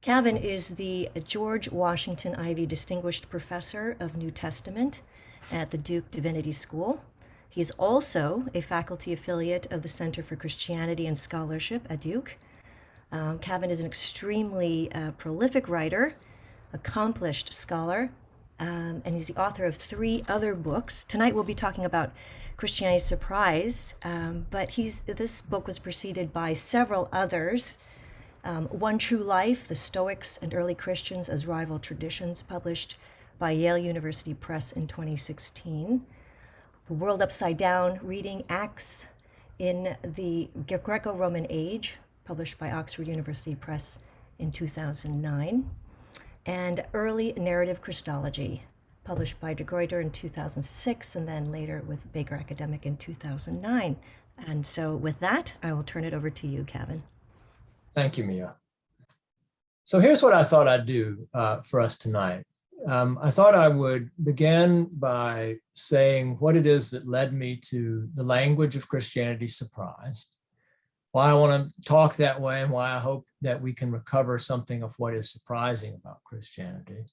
Kavin is the George Washington Ivey Distinguished Professor of New Testament at the Duke Divinity School. He is also a faculty affiliate of the Center for Christianity and Scholarship at Duke. Kavin is an extremely prolific writer, accomplished scholar, and he's the author of 3 other books. Tonight we'll be talking about Christianity Surprise, but this book was preceded by several others. One True Life, The Stoics and Early Christians as Rival Traditions, published by Yale University Press in 2016. The World Upside Down, Reading Acts in the Greco-Roman Age, published by Oxford University Press in 2009. And Early Narrative Christology, published by de Gruyter in 2006, and then later with Baker Academic in 2009. And so with that, I will turn it over to you, Kavin. Thank you, Mia. So here's what I thought I'd do for us tonight. I thought I would begin by saying what it is that led me to the language of Christianity Surprise, why I want to talk that way, and why I hope that we can recover something of what is surprising about Christianity.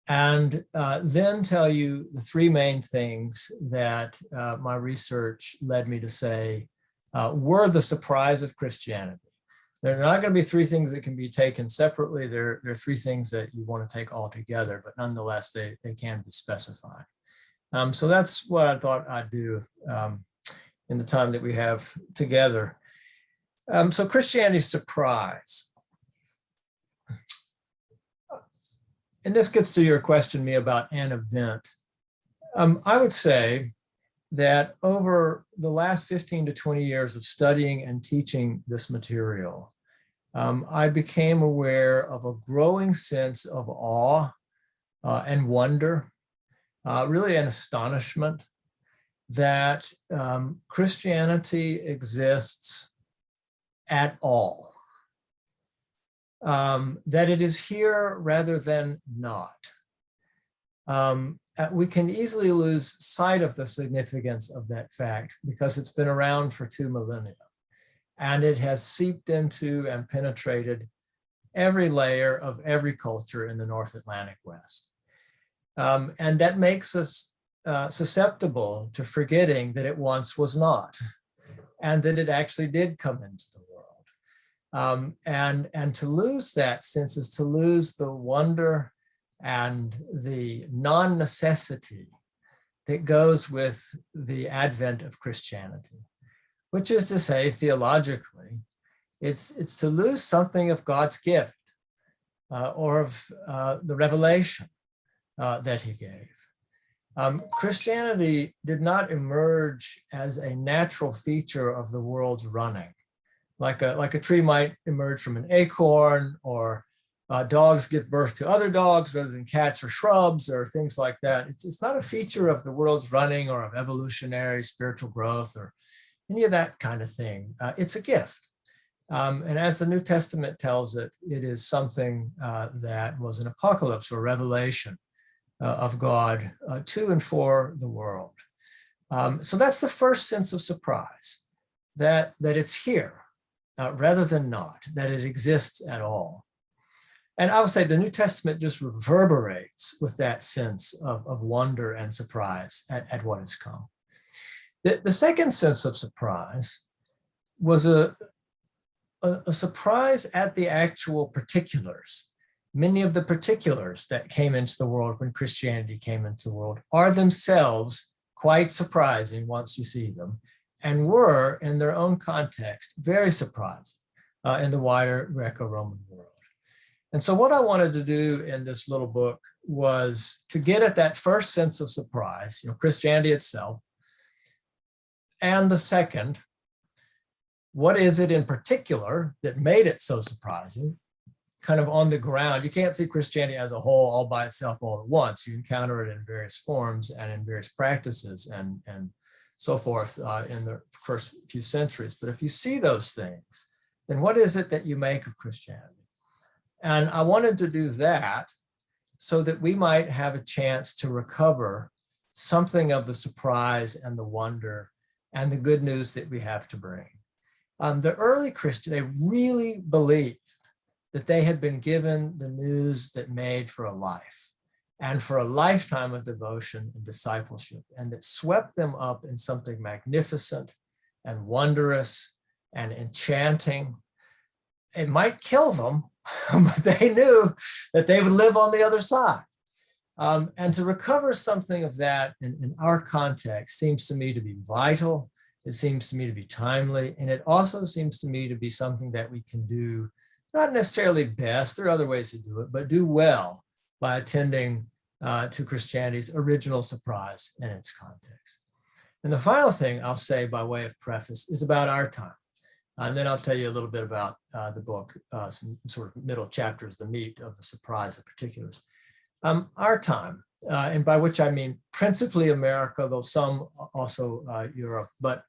And then tell you the 3 main things that my research led me to say were the surprise of Christianity. There are not going to be 3 things that can be taken separately. There are 3 things that you want to take all together, but nonetheless, they can be specified. So that's what I thought I'd do in the time that we have together. So Christianity Surprise. And this gets to your question, me, about an event. I would say that over the last 15 to 20 years of studying and teaching this material, I became aware of a growing sense of awe and wonder, really an astonishment that Christianity exists at all, that it is here rather than not. We can easily lose sight of the significance of that fact because it's been around for 2 millennia, and it has seeped into and penetrated every layer of every culture in the North Atlantic West. And that makes us susceptible to forgetting that it once was not, and that it actually did come into the world. And to lose that sense is to lose the wonder and the non-necessity that goes with the advent of Christianity, which is to say, theologically, it's to lose something of God's gift or of the revelation that he gave. Christianity did not emerge as a natural feature of the world's running, like a tree might emerge from an acorn, or dogs give birth to other dogs rather than cats or shrubs or things like that. It's not a feature of the world's running or of evolutionary spiritual growth or any of that kind of thing. It's a gift. And as the New Testament tells it, it is something that was an apocalypse or revelation of God to and for the world. So that's the first sense of surprise, that it's here rather than not, that it exists at all. And I would say the New Testament just reverberates with that sense of wonder and surprise at what has come. The second sense of surprise was a surprise at the actual particulars. Many of the particulars that came into the world when Christianity came into the world are themselves quite surprising once you see them, and were, in their own context, very surprising in the wider Greco-Roman world. And so what I wanted to do in this little book was to get at that first sense of surprise, Christianity itself, and the second, what is it in particular that made it so surprising, kind of on the ground. You can't see Christianity as a whole all by itself all at once. You encounter it in various forms and in various practices and so forth in the first few centuries. But if you see those things, then what is it that you make of Christianity? And I wanted to do that so that we might have a chance to recover something of the surprise and the wonder and the good news that we have to bring. The early Christians, they really believed that they had been given the news that made for a life and for a lifetime of devotion and discipleship, and that swept them up in something magnificent and wondrous and enchanting. It might kill them, but they knew that they would live on the other side. And to recover something of that in our context seems to me to be vital. It seems to me to be timely. And it also seems to me to be something that we can do, not necessarily best, there are other ways to do it, but do well by attending to Christianity's original surprise in its context. And the final thing I'll say by way of preface is about our time. And then I'll tell you a little bit about the book, some sort of middle chapters, the meat of the surprise, the particulars. Our time, and by which I mean principally America, though some also Europe. But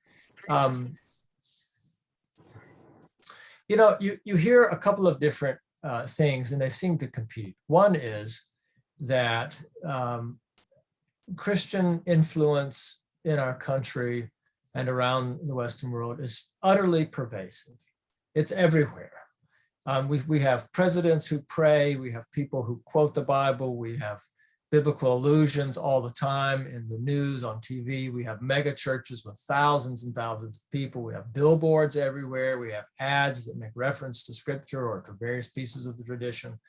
you know, you hear a couple of different things, and they seem to compete. One is that Christian influence in our country and around the Western world is utterly pervasive. It's everywhere. We have presidents who pray, we have people who quote the Bible, we have biblical allusions all the time in the news, on TV, we have mega churches with thousands and thousands of people, we have billboards everywhere, we have ads that make reference to scripture or to various pieces of the tradition,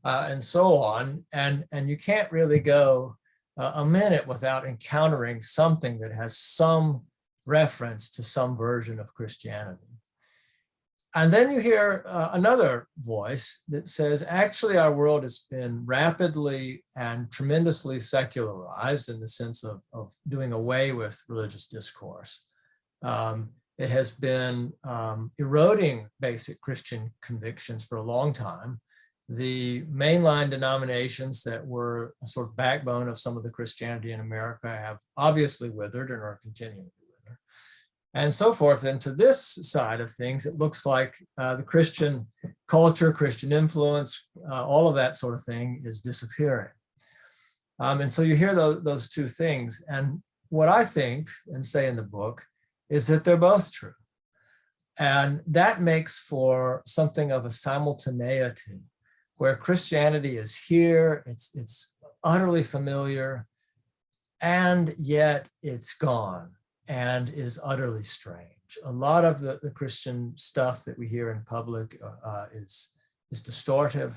and so on. And you can't really go a minute without encountering something that has some reference to some version of Christianity. And then you hear another voice that says, actually, our world has been rapidly and tremendously secularized in the sense of doing away with religious discourse. It has been eroding basic Christian convictions for a long time. The mainline denominations that were a sort of backbone of some of the Christianity in America have obviously withered and are continuing to wither, and so forth. And to this side of things, it looks like the Christian culture, Christian influence, all of that sort of thing is disappearing. And so you hear those two things. And what I think and say in the book is that they're both true. And that makes for something of a simultaneity where Christianity is here, it's utterly familiar, and yet it's gone and is utterly strange. A lot of the Christian stuff that we hear in public is distortive,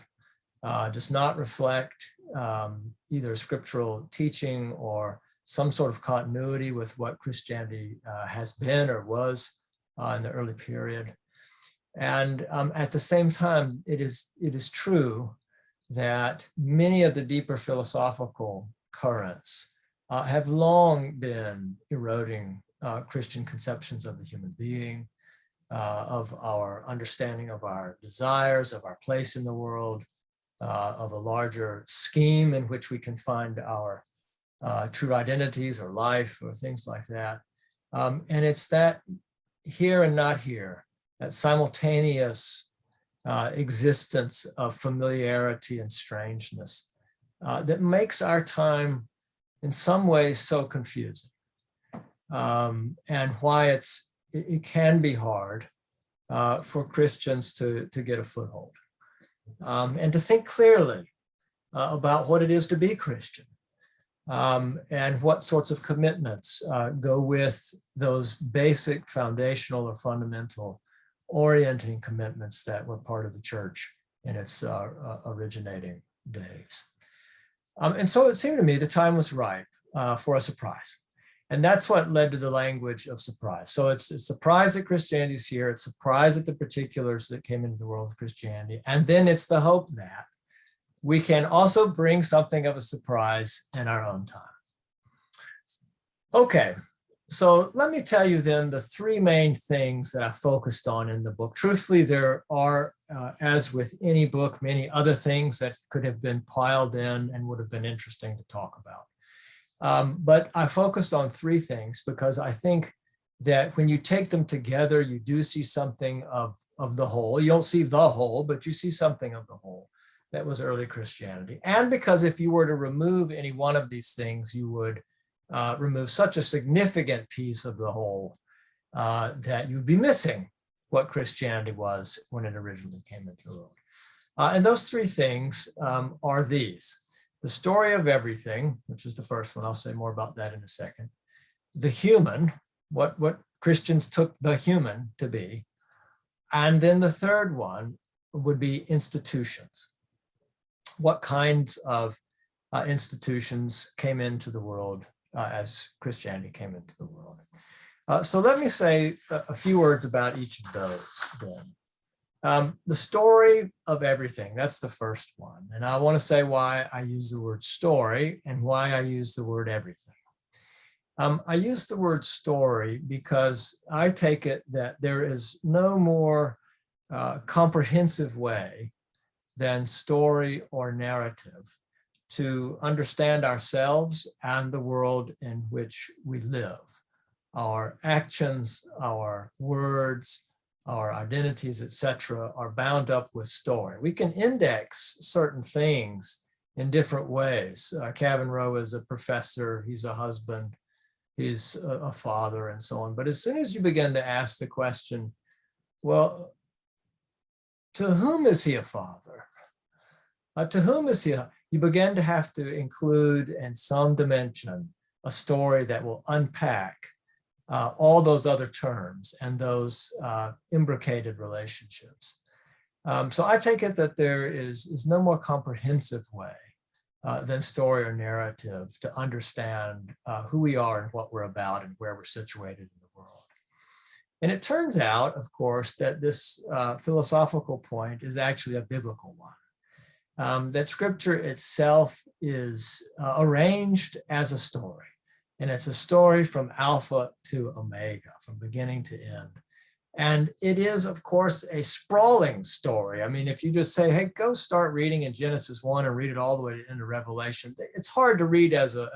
does not reflect either scriptural teaching or some sort of continuity with what Christianity has been or was in the early period. And at the same time, it is true that many of the deeper philosophical currents have long been eroding Christian conceptions of the human being, of our understanding of our desires, of our place in the world, of a larger scheme in which we can find our true identities or life or things like that. And it's that here and not here, that simultaneous existence of familiarity and strangeness that makes our time in some ways so confusing, and why it can be hard for Christians to get a foothold and to think clearly about what it is to be Christian, and what sorts of commitments go with those basic foundational or fundamental orienting commitments that were part of the church in its originating days. And so it seemed to me the time was ripe for a surprise. And that's what led to the language of surprise. So it's a surprise that Christianity is here. It's a surprise at the particulars that came into the world of Christianity. And then it's the hope that we can also bring something of a surprise in our own time. Okay, so let me tell you then the three main things that I focused on in the book. Truthfully, there are, as with any book, many other things that could have been piled in and would have been interesting to talk about. But I focused on three things because I think that when you take them together, you do see something of the whole. You don't see the whole, but you see something of the whole that was early Christianity. And because if you were to remove any one of these things, you would remove such a significant piece of the whole that you'd be missing what Christianity was when it originally came into the world. And those three things are these: the story of everything, which is the first one. I'll say more about that in a second. The human, what Christians took the human to be. And then the third one would be institutions. What kinds of institutions came into the world as Christianity came into the world? So let me say a few words about each of those then. The story of everything, that's the first one. And I want to say why I use the word story and why I use the word everything. I use the word story because I take it that there is no more comprehensive way than story or narrative to understand ourselves and the world in which we live. Our actions, our words, our identities, etc., are bound up with story. We can index certain things in different ways. Kavin Rowe is a professor, he's a husband, he's a father, and so on. But as soon as you begin to ask the question, well, to whom is he a father? To whom is he? You begin to have to include in some dimension a story that will unpack all those other terms and those imbricated relationships. So I take it that there is no more comprehensive way than story or narrative to understand who we are and what we're about and where we're situated in the world. And it turns out, of course, that this philosophical point is actually a biblical one. That scripture itself is arranged as a story. And it's a story from Alpha to Omega, from beginning to end. And it is, of course, a sprawling story. I mean, if you just say, hey, go start reading in Genesis 1 and read it all the way into Revelation, it's hard to read as a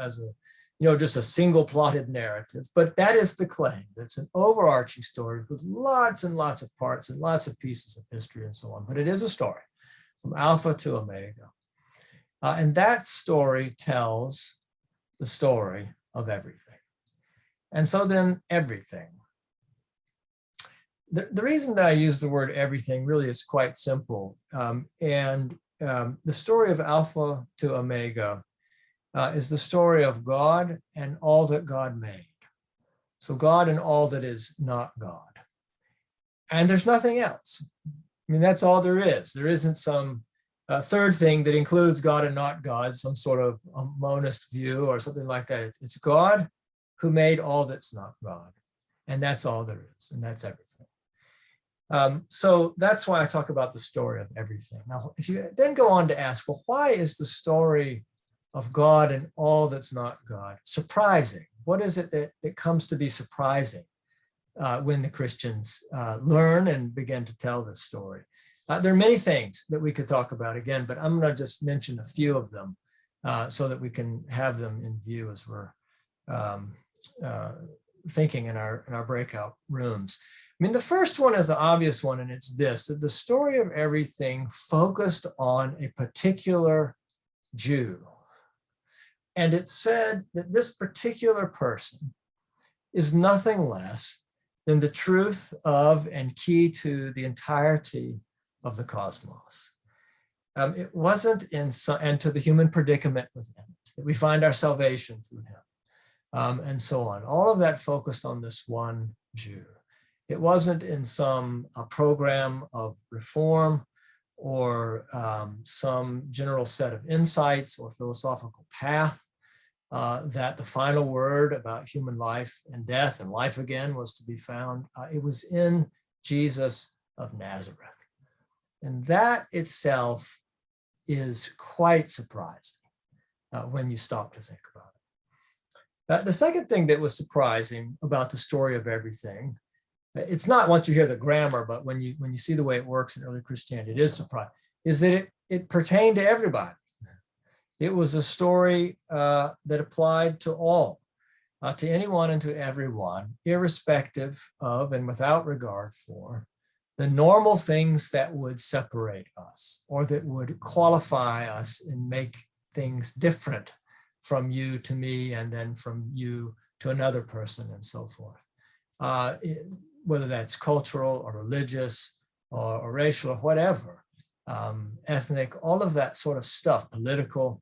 just a single plotted narrative. But that is the claim. That's an overarching story with lots and lots of parts and lots of pieces of history and so on. But it is a story from Alpha to Omega. And that story tells the story of everything. And so then everything. The reason that I use the word everything really is quite simple. The story of Alpha to Omega is the story of God and all that God made. So God and all that is not God. And there's nothing else. I mean, that's all there is. There isn't some third thing that includes God and not God, some sort of monist view or something like that. It's God who made all that's not God. And that's all there is. And that's everything. So that's why I talk about the story of everything. Now, if you then go on to ask, well, why is the story of God and all that's not God surprising? What is it that comes to be surprising when the Christians learn and begin to tell this story? There are many things that we could talk about again, but I'm going to just mention a few of them so that we can have them in view as we're thinking in our breakout rooms. I mean, the first one is the obvious one, and it's this, that the story of everything focused on a particular Jew. And it said that this particular person is nothing less than the truth of and key to the entirety of the cosmos. It wasn't and to the human predicament within it, that we find our salvation through him, and so on. All of that focused on this one Jew. It wasn't in some program of reform or some general set of insights or philosophical path that the final word about human life and death and life again was to be found. It was in Jesus of Nazareth. And that itself is quite surprising when you stop to think about it. The second thing that was surprising about the story of everything, it's not once you hear the grammar, but when you see the way it works in early Christianity, it is surprising, is that it pertained to everybody. It was a story that applied to all, to anyone and to everyone, irrespective of and without regard for the normal things that would separate us or that would qualify us and make things different from you to me and then from you to another person and so forth. Whether that's cultural or religious or racial or whatever. ethnic, all of that sort of stuff, political,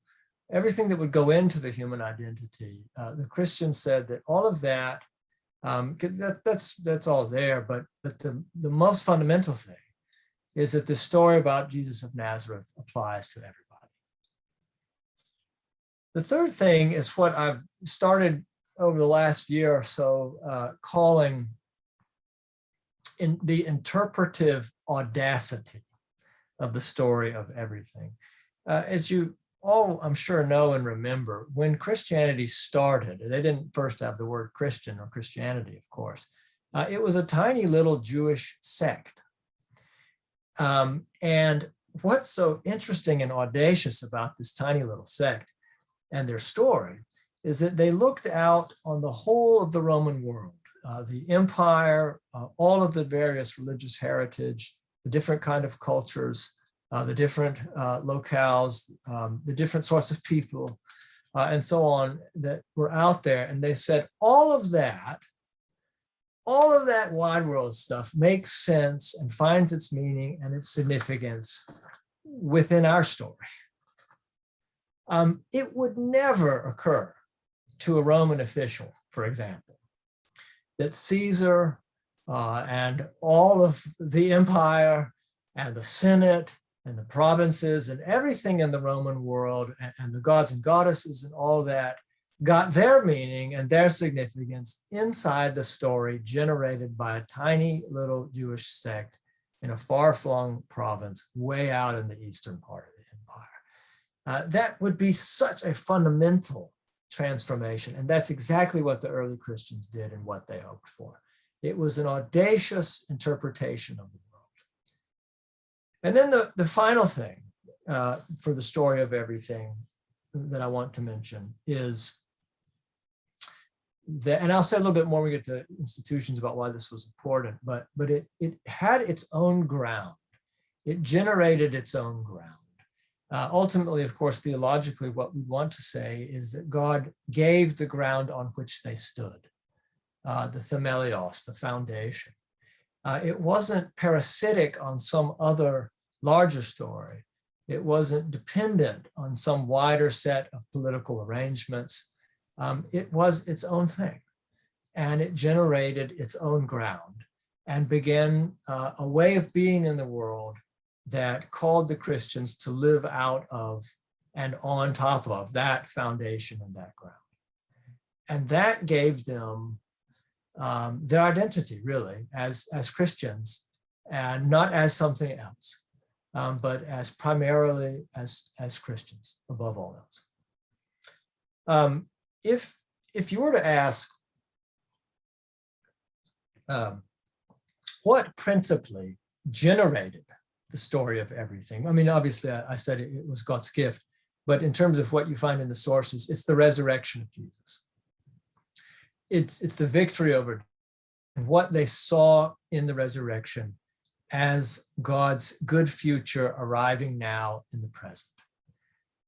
everything that would go into the human identity. The Christians said that all of that, that's all there, but the most fundamental thing is that the story about Jesus of Nazareth applies to everybody. The third thing is what I've started over the last year or so calling in the interpretive audacity of the story of everything. As you all, I'm sure, know and remember, when Christianity started, they didn't first have the word Christian or Christianity, of course. It was a tiny little Jewish sect. And what's so interesting and audacious about this tiny little sect and their story is that they looked out on the whole of the Roman world, the empire, all of the various religious heritage, the different kind of cultures, the different locales, the different sorts of people, and so on that were out there. And they said, all of that wide world stuff makes sense and finds its meaning and its significance within our story. It would never occur to a Roman official, for example, that Caesar and all of the empire and the Senate and the provinces and everything in the Roman world and the gods and goddesses and all that got their meaning and their significance inside the story generated by a tiny little Jewish sect in a far-flung province way out in the eastern part of the empire. That would be such a fundamental transformation, and that's exactly what the early Christians did and what they hoped for. It was an audacious interpretation of the world. And then the final thing for the story of everything that I want to mention is that, and I'll say a little bit more when we get to institutions about why this was important, but it had its own ground. It generated its own ground. Ultimately, of course, theologically, what we want to say is that God gave the ground on which they stood, the themelios, the foundation. It wasn't parasitic on some other larger story. It wasn't dependent on some wider set of political arrangements. It was its own thing, and it generated its own ground and began a way of being in the world that called the Christians to live out of and on top of that foundation and that ground. And that gave them their identity, really, as Christians, and not as something else, but as primarily as Christians, above all else. If you were to ask what principally generated the story of everything, I mean, obviously I said it was God's gift, but in terms of what you find in the sources, it's the resurrection of Jesus. It's the victory over death, and what they saw in the resurrection as God's good future arriving now in the present.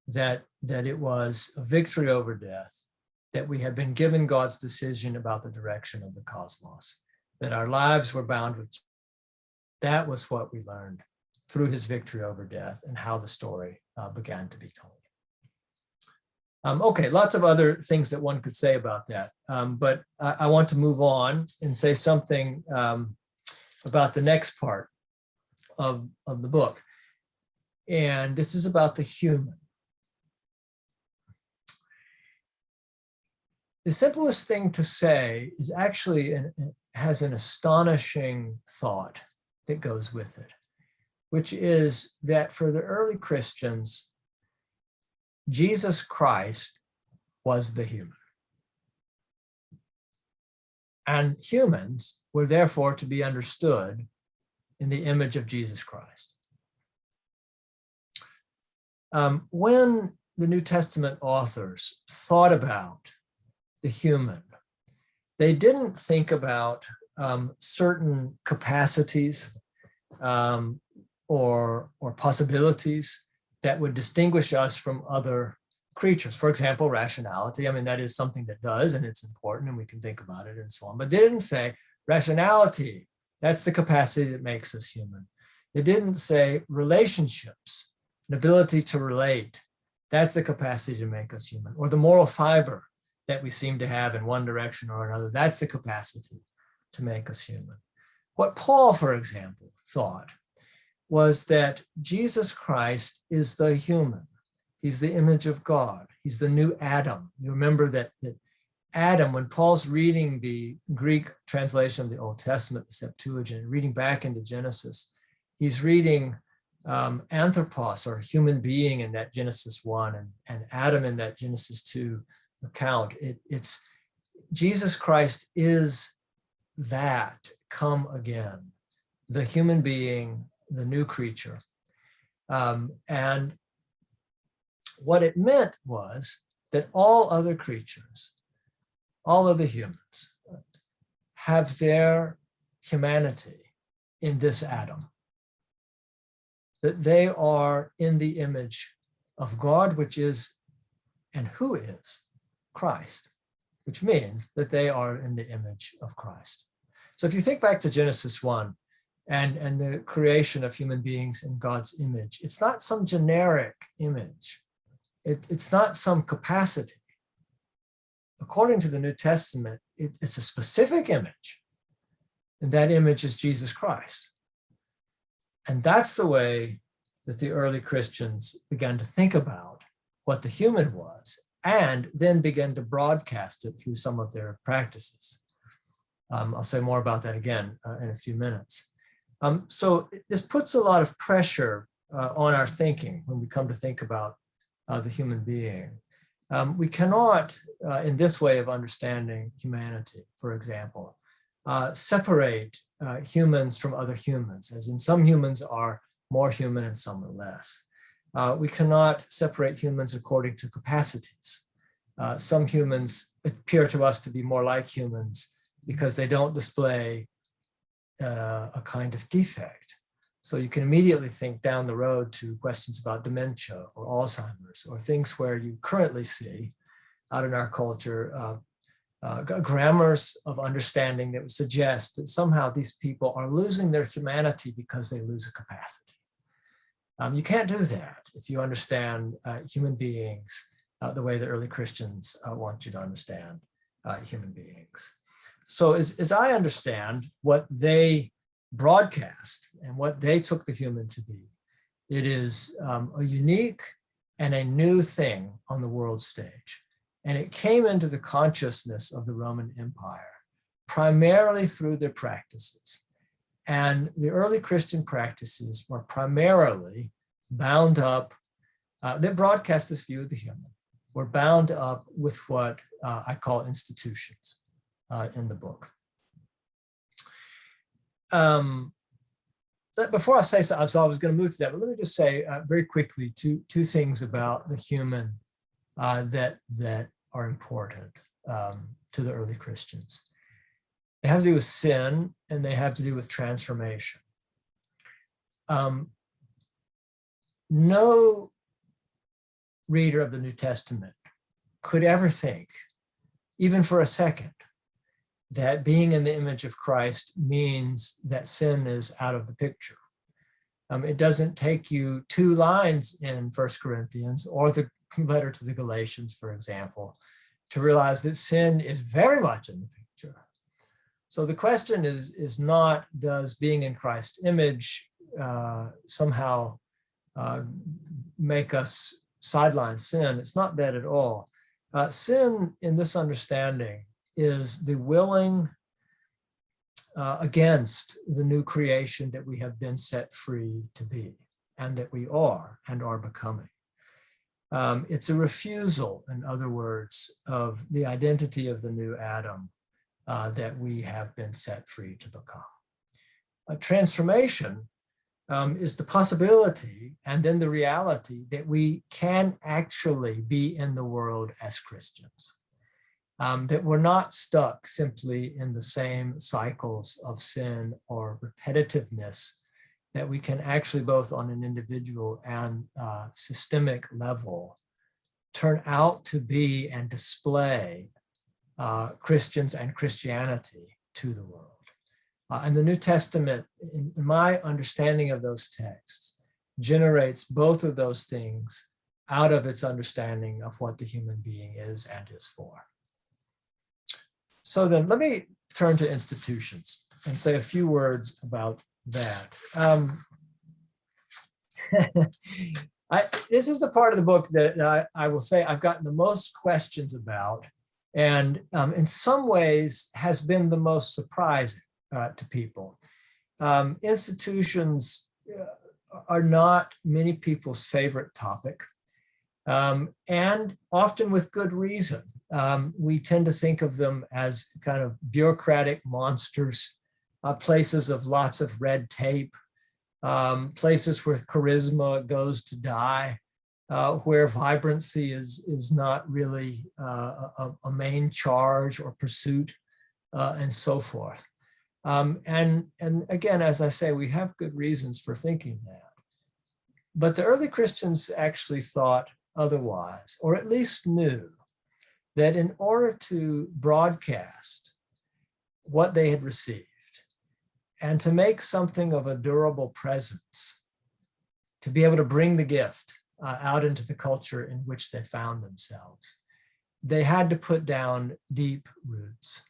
That it was a victory over death, that we have been given God's decision about the direction of the cosmos, that our lives were bound with. That was what we learned through his victory over death and how the story began to be told. Okay, lots of other things that one could say about that, but I want to move on and say something about the next part of the book. And this is about the human. The simplest thing to say is actually has an astonishing thought that goes with it, which is that for the early Christians, Jesus Christ was the human. And humans were therefore to be understood in the image of Jesus Christ. When the New Testament authors thought about the human, they didn't think about certain capacities or possibilities that would distinguish us from other creatures. For example, rationality. I mean, that is something that does, and it's important, and we can think about it and so on. But they didn't say rationality, that's the capacity that makes us human. They didn't say relationships, an ability to relate. That's the capacity to make us human, or the moral fiber that we seem to have in one direction or another. That's the capacity to make us human. What Paul, for example, thought was that Jesus Christ is the human. He's the image of God. He's the new Adam. You remember that Adam, when Paul's reading the Greek translation of the Old Testament, the Septuagint, reading back into Genesis, he's reading anthropos, or human being, in that Genesis 1, and Adam in that Genesis 2 account. It's Jesus Christ is that come again, the human being, the new creature. And what it meant was that all other creatures, all other humans, have their humanity in this Adam. That they are in the image of God, which is, and who is, Christ, which means that they are in the image of Christ. So if you think back to Genesis 1 and the creation of human beings in God's image, it's not some generic image. It's not some capacity. According to the New Testament, it's a specific image, and that image is Jesus Christ. And that's the way that the early Christians began to think about what the human was, and then began to broadcast it through some of their practices. I'll say more about that again in a few minutes. So this puts a lot of pressure on our thinking when we come to think about the human being. We cannot, in this way of understanding humanity, for example, separate humans from other humans, as in some humans are more human and some are less. We cannot separate humans according to capacities. Some humans appear to us to be more like humans because they don't display a kind of defect. So you can immediately think down the road to questions about dementia or Alzheimer's, or things where you currently see out in our culture grammars of understanding that would suggest that somehow these people are losing their humanity because they lose a capacity. You can't do that if you understand human beings the way the early Christians want you to understand human beings. So as I understand what they broadcast and what they took the human to be, it is a unique and a new thing on the world stage. And it came into the consciousness of the Roman Empire primarily through their practices. And the early Christian practices were primarily bound up, that broadcast this view of the human, were bound up with what I call institutions in the book. Before I say so, I was going to move to that, but let me just say very quickly two things about the human that are important to the early Christians. They have to do with sin, and they have to do with transformation. No reader of the New Testament could ever think, even for a second, that being in the image of Christ means that sin is out of the picture. It doesn't take you 2 lines in 1 Corinthians or the letter to the Galatians, for example, to realize that sin is very much in the picture. So the question is not, does being in Christ's image somehow make us sideline sin? It's not that at all. Sin, in this understanding, is the willing against the new creation that we have been set free to be, and that we are and are becoming. It's a refusal, in other words, of the identity of the new Adam that we have been set free to become. A transformation is the possibility and then the reality that we can actually be in the world as Christians. That we're not stuck simply in the same cycles of sin or repetitiveness, that we can actually, both on an individual and systemic level, turn out to be and display Christians and Christianity to the world. And the New Testament, in my understanding of those texts, generates both of those things out of its understanding of what the human being is and is for. So then let me turn to institutions and say a few words about that. This is the part of the book that I will say I've gotten the most questions about, and in some ways has been the most surprising to people. Institutions are not many people's favorite topic, and often with good reason. We tend to think of them as kind of bureaucratic monsters, places of lots of red tape, places where charisma goes to die, where vibrancy is not really a main charge or pursuit, and so forth. And again, as I say, we have good reasons for thinking that. But the early Christians actually thought otherwise, or at least knew that in order to broadcast what they had received and to make something of a durable presence, to be able to bring the gift out into the culture in which they found themselves, they had to put down deep roots,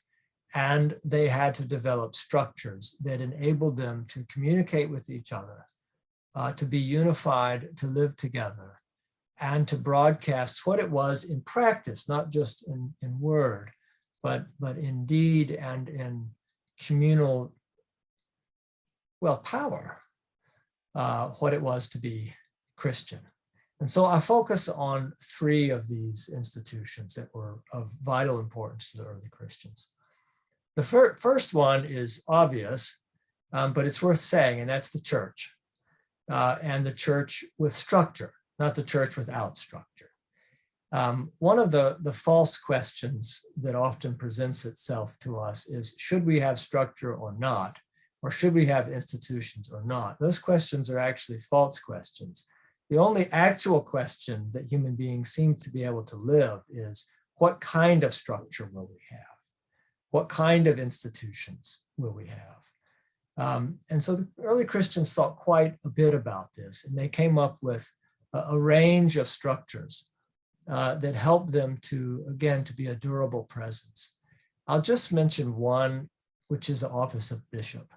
and they had to develop structures that enabled them to communicate with each other, to be unified, to live together, and to broadcast what it was in practice, not just in word, but in deed and in communal, well, power, what it was to be Christian. And so I focus on three of these institutions that were of vital importance to the early Christians. The first one is obvious, but it's worth saying, and that's the church, and the church with structure, not the church without structure. One of the false questions that often presents itself to us is, should we have structure or not? Or should we have institutions or not? Those questions are actually false questions. The only actual question that human beings seem to be able to live is, what kind of structure will we have? What kind of institutions will we have? And so the early Christians thought quite a bit about this, and they came up with a range of structures that helped them to, again, to be a durable presence. I'll just mention one, which is the office of bishop.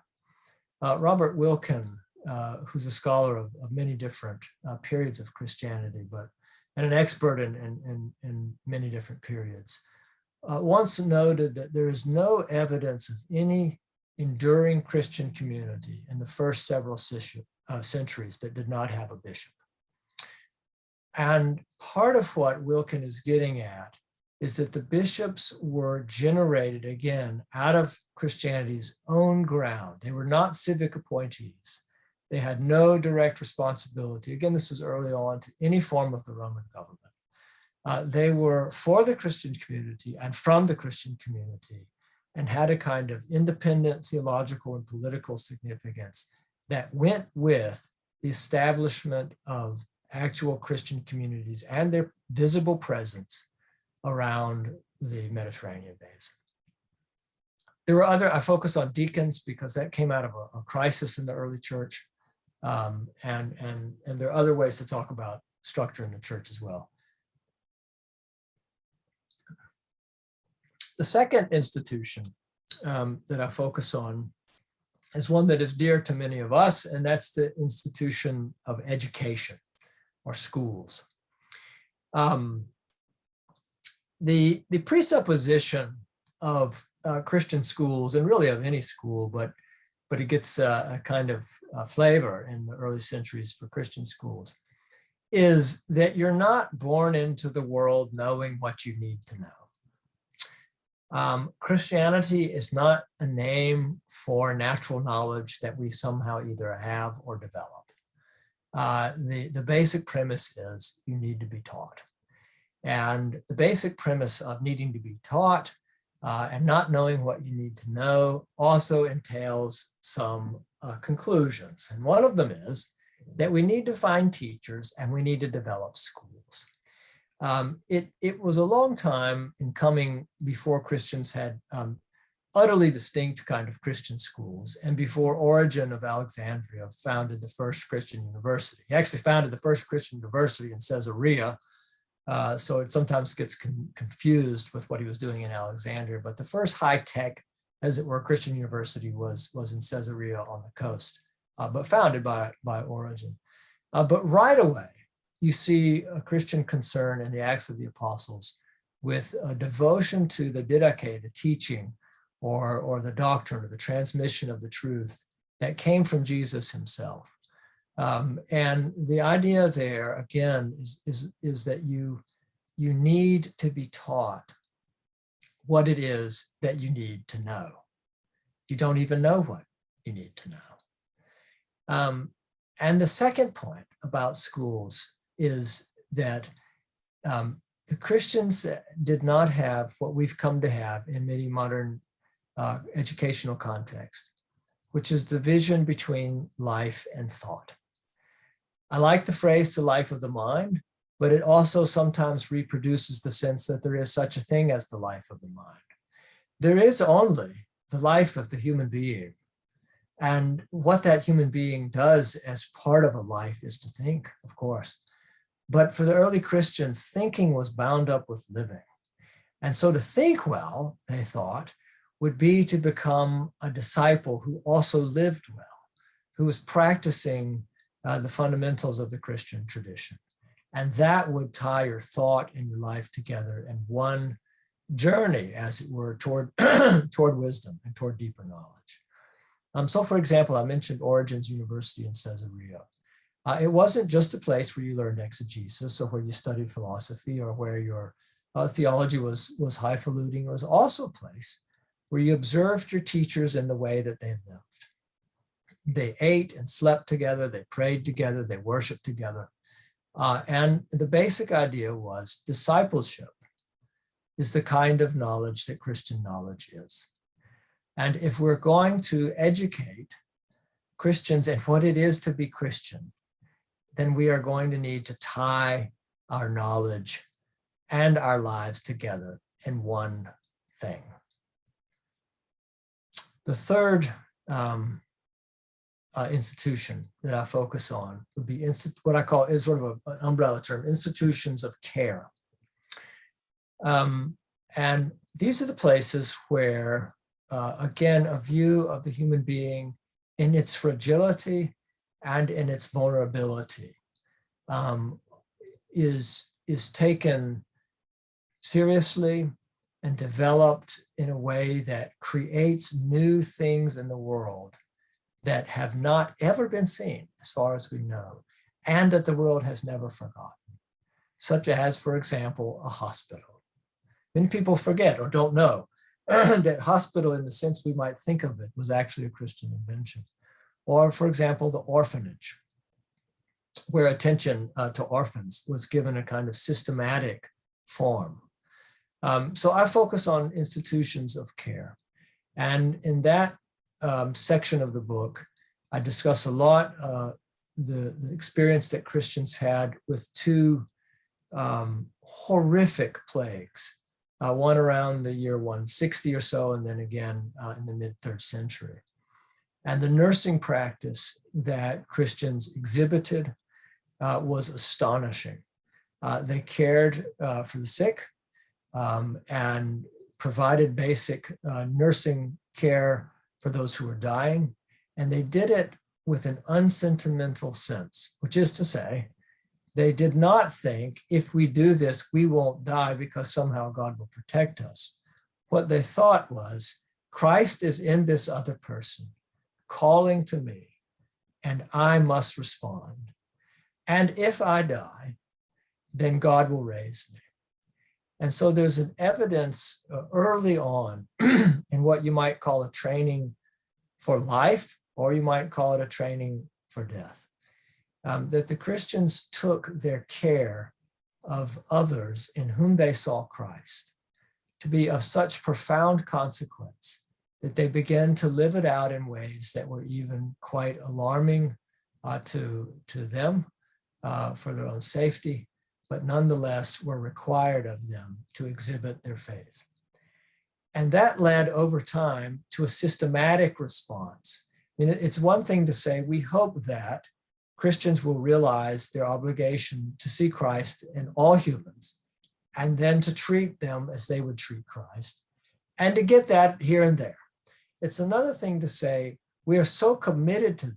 Robert Wilkin, who's a scholar of many different periods of Christianity, and an expert in many different periods, once noted that there is no evidence of any enduring Christian community in the first several centuries that did not have a bishop. And part of what Wilkin is getting at is that the bishops were generated, again, out of Christianity's own ground. They were not civic appointees. They had no direct responsibility. Again, this is early on, to any form of the Roman government. They were for the Christian community and from the Christian community, and had a kind of independent theological and political significance that went with the establishment of actual Christian communities and their visible presence around the Mediterranean basin. There were other, I focus on deacons because that came out of a crisis in the early church. And there are other ways to talk about structure in the church as well. The second institution that I focus on is one that is dear to many of us, and that's the institution of education or schools. The presupposition of Christian schools, and really of any school, but it gets a kind of flavor in the early centuries for Christian schools, is that you're not born into the world knowing what you need to know. Christianity is not a name for natural knowledge that we somehow either have or develop. The basic premise is you need to be taught. And the basic premise of needing to be taught and not knowing what you need to know also entails some conclusions. And one of them is that we need to find teachers and we need to develop schools. It was a long time in coming before Christians had utterly distinct kind of Christian schools. And before Origen of Alexandria founded the first Christian university, he actually founded the first Christian university in Caesarea. So it sometimes gets confused with what he was doing in Alexandria. But the first high-tech, as it were, Christian university was in Caesarea on the coast, but founded by Origen. But right away, you see a Christian concern in the Acts of the Apostles with a devotion to the didache, the teaching, or the doctrine, or the transmission of the truth that came from Jesus himself. And the idea there, again, is that you need to be taught what it is that you need to know. You don't even know what you need to know. And the second point about schools is that the Christians did not have what we've come to have in many modern educational contexts, which is division between life and thought. I like the phrase "the life of the mind," but it also sometimes reproduces the sense that there is such a thing as the life of the mind. There is only the life of the human being. And what that human being does as part of a life is to think, of course. But for the early Christians, thinking was bound up with living. And so to think well, they thought, would be to become a disciple who also lived well, who was practicing the fundamentals of the Christian tradition. And that would tie your thought and your life together in one journey, as it were, toward, toward wisdom and toward deeper knowledge. So for example, I mentioned Origen's University in Caesarea. It wasn't just a place where you learned exegesis or where you studied philosophy or where your theology was highfalutin. It was also a place where you observed your teachers in the way that they lived. They ate and slept together, they prayed together, they worshiped together. And the basic idea was discipleship is the kind of knowledge that Christian knowledge is. And if we're going to educate Christians in what it is to be Christian, then we are going to need to tie our knowledge and our lives together in one thing. The third institution that I focus on would be what I call is sort of an umbrella term, institutions of care. And these are the places where, again, a view of the human being in its fragility and in its vulnerability is taken seriously and developed in a way that creates new things in the world that have not ever been seen, as far as we know, and that the world has never forgotten, such as, for example, a hospital. Many people forget or don't know that hospital, in the sense we might think of it, was actually a Christian invention. Or, for example, the orphanage, where attention to orphans was given a kind of systematic form. So I focus on institutions of care. And in that section of the book, I discuss a lot the experience that Christians had with two horrific plagues, one around the year 160 or so, and then again in the mid-3rd century. And the nursing practice that Christians exhibited was astonishing. They cared for the sick and provided basic nursing care for those who were dying. And they did it with an unsentimental sense, which is to say, they did not think, if we do this, we won't die because somehow God will protect us. What they thought was, Christ is in this other person, calling to me, and I must respond. And if I die, then God will raise me. And so there's an evidence early on in what you might call a training for life, or you might call it a training for death. That the Christians took their care of others in whom they saw Christ to be of such profound consequence that they began to live it out in ways that were even quite alarming to them for their own safety, but nonetheless were required of them to exhibit their faith. And that led over time to a systematic response. I mean, it's one thing to say, we hope that Christians will realize their obligation to see Christ in all humans, and then to treat them as they would treat Christ, and to get that here and there. It's another thing to say, we are so committed to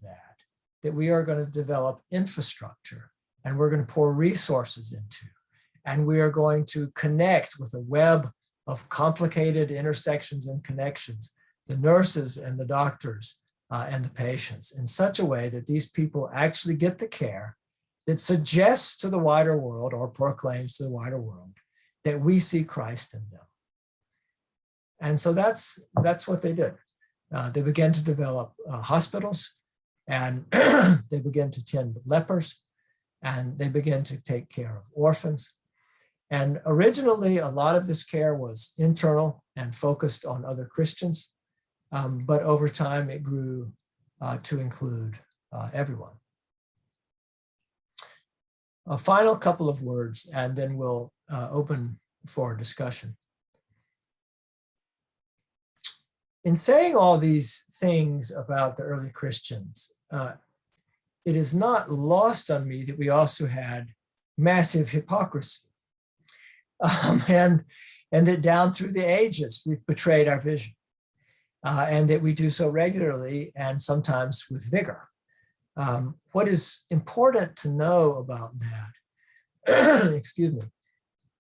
that we are going to develop infrastructure, and we're going to pour resources into, and we are going to connect with a web of complicated intersections and connections, the nurses and the doctors and the patients, in such a way that these people actually get the care that suggests to the wider world, or proclaims to the wider world, that we see Christ in them. And so that's what they did. They began to develop hospitals, and they began to tend lepers, and they began to take care of orphans. And originally, a lot of this care was internal and focused on other Christians, but over time it grew to include everyone. A final couple of words, and then we'll open for discussion. In saying all these things about the early Christians, it is not lost on me that we also had massive hypocrisy. And that down through the ages, we've betrayed our vision, and that we do so regularly and sometimes with vigor. What is important to know about that, excuse me,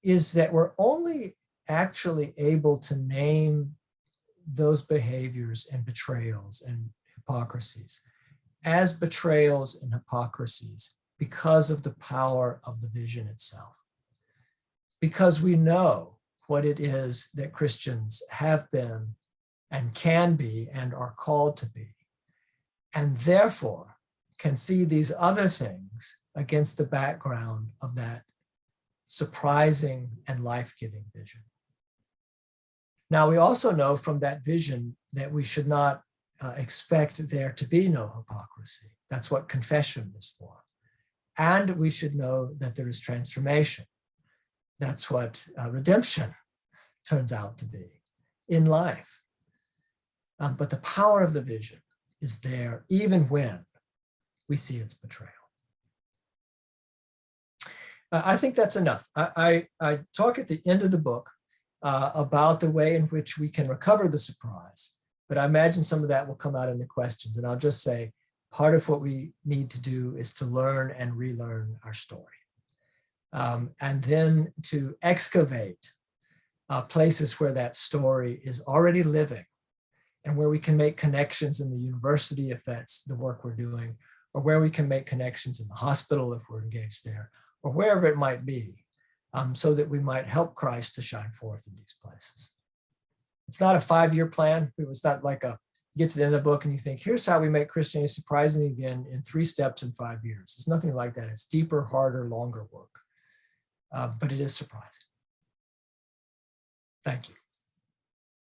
is that we're only actually able to name those behaviors and betrayals and hypocrisies as betrayals and hypocrisies because of the power of the vision itself. Because we know what it is that Christians have been and can be and are called to be, and therefore can see these other things against the background of that surprising and life-giving vision. Now, we also know from that vision that we should not expect there to be no hypocrisy. That's what confession is for. And we should know that there is transformation. That's what redemption turns out to be in life. But the power of the vision is there even when we see its betrayal. I think that's enough. I talk at the end of the book about the way in which we can recover the surprise, but I imagine some of that will come out in the questions. And I'll just say, part of what we need to do is to learn and relearn our story. And then to excavate places where that story is already living, and where we can make connections in the university if that's the work we're doing, or where we can make connections in the hospital if we're engaged there, or wherever it might be, so that we might help Christ to shine forth in these places. It's not a 5-year plan. It's not like you get to the end of the book and you think, here's how we make Christianity surprising again in 3 steps in 5 years. It's nothing like that. It's deeper, harder, longer work. But it is surprising. Thank you.